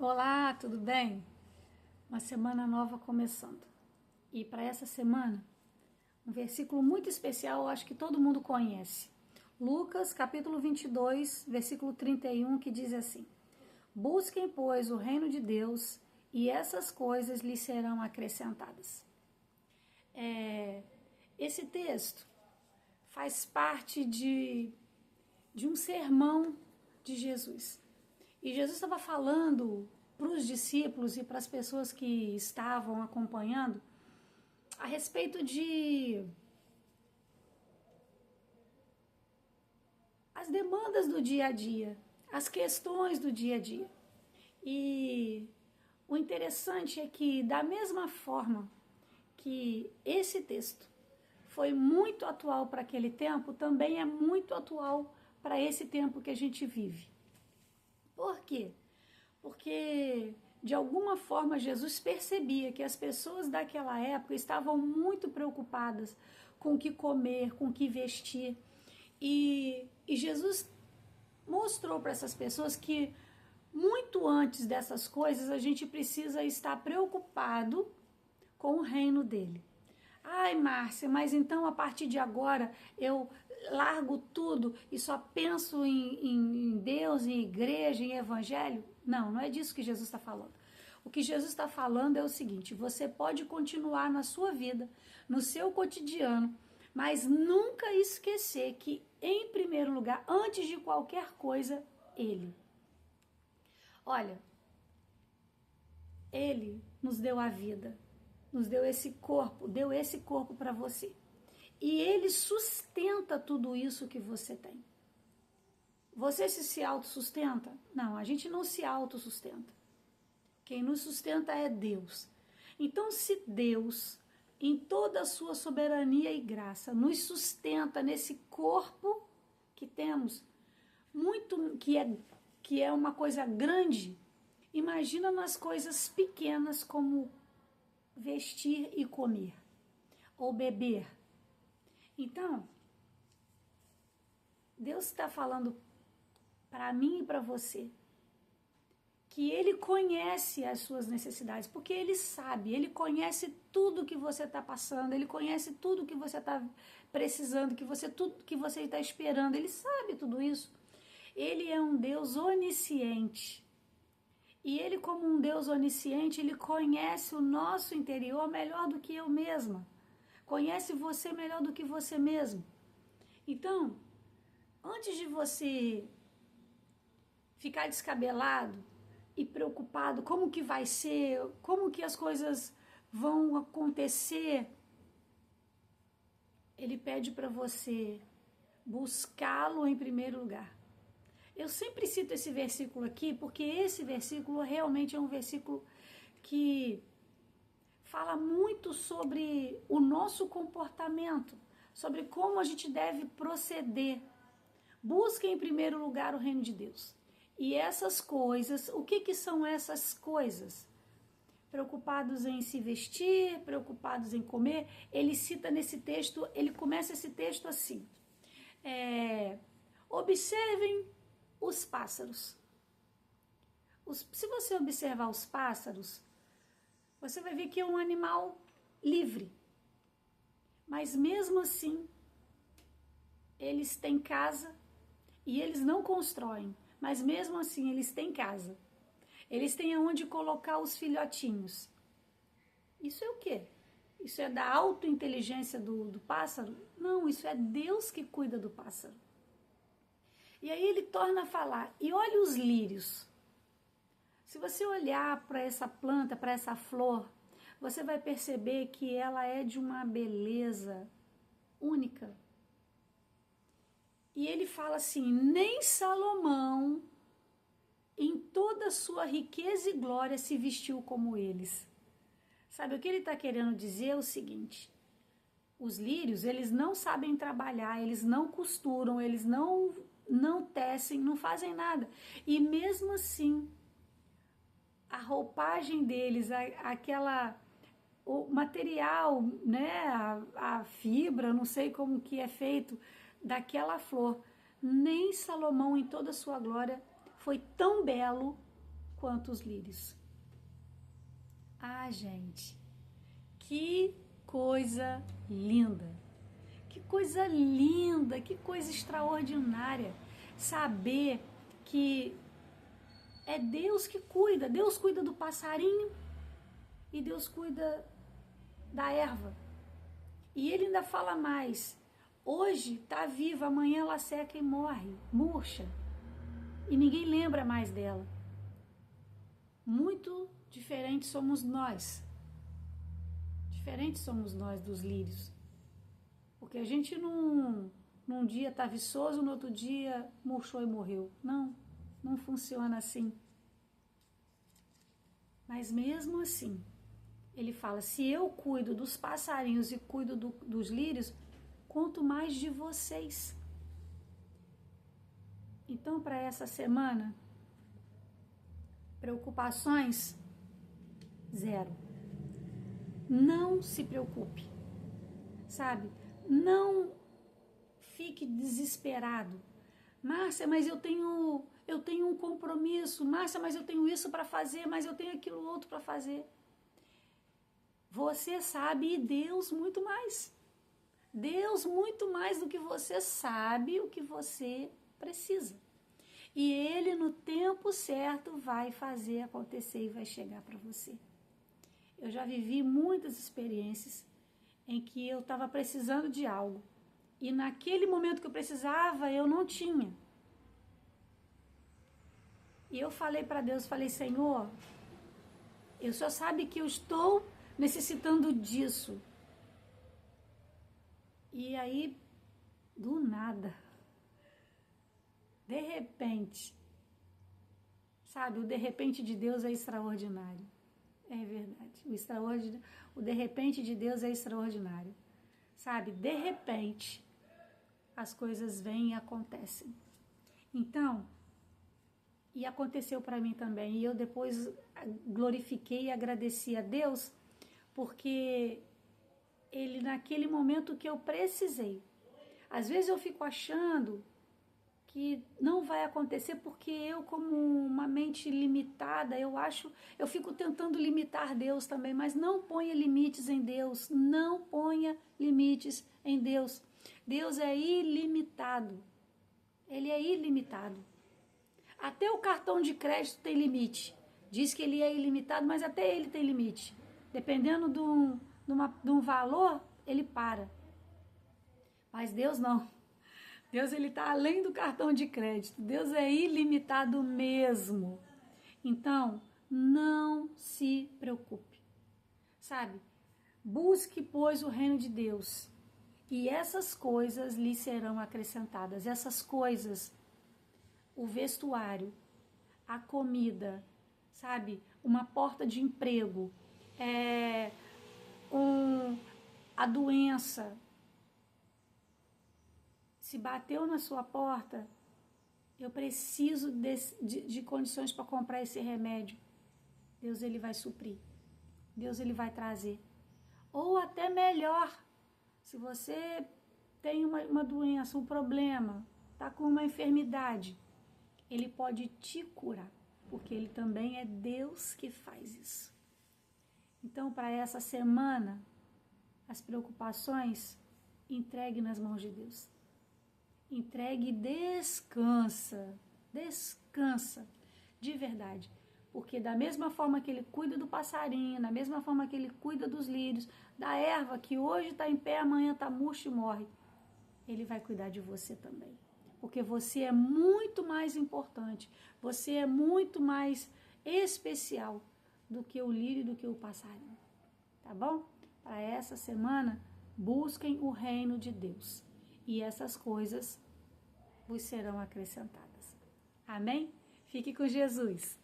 Olá, tudo bem? Uma semana nova começando. E para essa semana, um versículo muito especial, eu acho que todo mundo conhece. Lucas, capítulo 22, versículo 31, que diz assim: Busquem, pois, o reino de Deus, e essas coisas lhes serão acrescentadas. Esse texto faz parte de um sermão de Jesus. E Jesus estava falando para os discípulos e para as pessoas que estavam acompanhando a respeito de as demandas do dia a dia, as questões do dia a dia. E o interessante é que, da mesma forma que esse texto foi muito atual para aquele tempo, também é muito atual para esse tempo que a gente vive. Por quê? Porque, de alguma forma, Jesus percebia que as pessoas daquela época estavam muito preocupadas com o que comer, com o que vestir. E Jesus mostrou para essas pessoas que, muito antes dessas coisas, a gente precisa estar preocupado com o reino dele. Ai, Márcia, mas então a partir de agora eu largo tudo e só penso em Deus, em igreja, em evangelho? Não, não é disso que Jesus está falando. O que Jesus está falando é o seguinte: você pode continuar na sua vida, no seu cotidiano, mas nunca esquecer que, em primeiro lugar, antes de qualquer coisa, Ele. Olha, Ele nos deu a vida, nos deu esse corpo para você. E Ele sustenta tudo isso que você tem. Você se autossustenta? Não, a gente não se autossustenta. Quem nos sustenta é Deus. Então, se Deus, em toda a sua soberania e graça, nos sustenta nesse corpo que temos, muito que é uma coisa grande, imagina nas coisas pequenas como vestir e comer, ou beber. Então, Deus está falando para mim e para você que Ele conhece as suas necessidades, porque Ele sabe, Ele conhece tudo que você está passando, Ele conhece tudo que você está precisando, tudo que você está esperando, Ele sabe tudo isso. Ele é um Deus onisciente. E Ele, como um Deus onisciente, Ele conhece o nosso interior melhor do que eu mesma. Conhece você melhor do que você mesmo. Então, antes de você ficar descabelado e preocupado, como que vai ser, como que as coisas vão acontecer, Ele pede para você buscá-lo em primeiro lugar. Eu sempre cito esse versículo aqui, porque esse versículo realmente é um versículo que fala muito sobre o nosso comportamento, sobre como a gente deve proceder. Busque em primeiro lugar o reino de Deus. E essas coisas, o que são essas coisas? Preocupados em se vestir, preocupados em comer. Ele cita nesse texto, ele começa esse texto assim: observem os pássaros. Se você observar os pássaros, você vai ver que é um animal livre. Mas mesmo assim, eles têm casa e eles não constroem. Mas mesmo assim, eles têm casa. Eles têm aonde colocar os filhotinhos. Isso é o quê? Isso é da autointeligência do pássaro? Não, isso é Deus que cuida do pássaro. E aí ele torna a falar: e olha os lírios. Se você olhar para essa planta, para essa flor, você vai perceber que ela é de uma beleza única. E ele fala assim: nem Salomão, em toda a sua riqueza e glória, se vestiu como eles. Sabe, o que ele está querendo dizer é o seguinte: os lírios, eles não sabem trabalhar, eles não costuram, eles não tecem, não fazem nada. E mesmo assim, a roupagem deles, o material, né, a fibra, não sei como que é feito daquela flor, nem Salomão em toda a sua glória foi tão belo quanto os lírios. Ah, gente, que coisa linda! Que coisa linda, que coisa extraordinária saber que é Deus que cuida. Deus cuida do passarinho e Deus cuida da erva. E ele ainda fala mais. Hoje está viva, amanhã ela seca e morre, murcha. E ninguém lembra mais dela. Muito diferentes somos nós. Diferentes somos nós dos lírios. Porque a gente num dia está viçoso, no outro dia murchou e morreu. Não funciona assim. Mas mesmo assim, ele fala, se eu cuido dos passarinhos e cuido dos lírios, quanto mais de vocês. Então, para essa semana, preocupações, zero. Não se preocupe, sabe? Não fique desesperado. Márcia, mas eu tenho um compromisso. Márcia, mas eu tenho isso para fazer, mas eu tenho aquilo outro para fazer. Você sabe e Deus muito mais. Deus muito mais do que você sabe o que você precisa. E Ele no tempo certo vai fazer acontecer e vai chegar para você. Eu já vivi muitas experiências em que eu estava precisando de algo. E naquele momento que eu precisava, eu não tinha. E eu falei para Deus, falei, Senhor, eu só sabe que eu estou necessitando disso. E aí, do nada, de repente, sabe, o de repente de Deus é extraordinário. É verdade, o de repente de Deus é extraordinário. Sabe, de repente, as coisas vêm e acontecem. Então, e aconteceu para mim também. E eu depois glorifiquei e agradeci a Deus, porque Ele, naquele momento que eu precisei. Às vezes eu fico achando que não vai acontecer porque eu, como uma mente limitada, eu fico tentando limitar Deus também, mas não ponha limites em Deus, não ponha limites em Deus. Deus é ilimitado, Ele é ilimitado. Até o cartão de crédito tem limite, diz que ele é ilimitado, mas até ele tem limite. Dependendo de um valor, ele para. Mas Deus não. Deus, ele está além do cartão de crédito. Deus é ilimitado mesmo. Então, não se preocupe. Sabe? Busque, pois, o reino de Deus. E essas coisas lhe serão acrescentadas. Essas coisas, o vestuário, a comida, sabe? Uma porta de emprego, a doença. Se bateu na sua porta, eu preciso de condições para comprar esse remédio. Deus, ele vai suprir. Deus, ele vai trazer. Ou até melhor, se você tem uma doença, um problema, está com uma enfermidade, ele pode te curar, porque ele também é Deus que faz isso. Então, para essa semana, as preocupações, entregue nas mãos de Deus. Entregue e descansa, de verdade. Porque da mesma forma que ele cuida do passarinho, da mesma forma que ele cuida dos lírios, da erva que hoje está em pé, amanhã está murcha e morre, ele vai cuidar de você também. Porque você é muito mais importante, você é muito mais especial do que o lírio e do que o passarinho. Tá bom? Para essa semana, busquem o reino de Deus. E essas coisas vos serão acrescentadas. Amém? Fique com Jesus.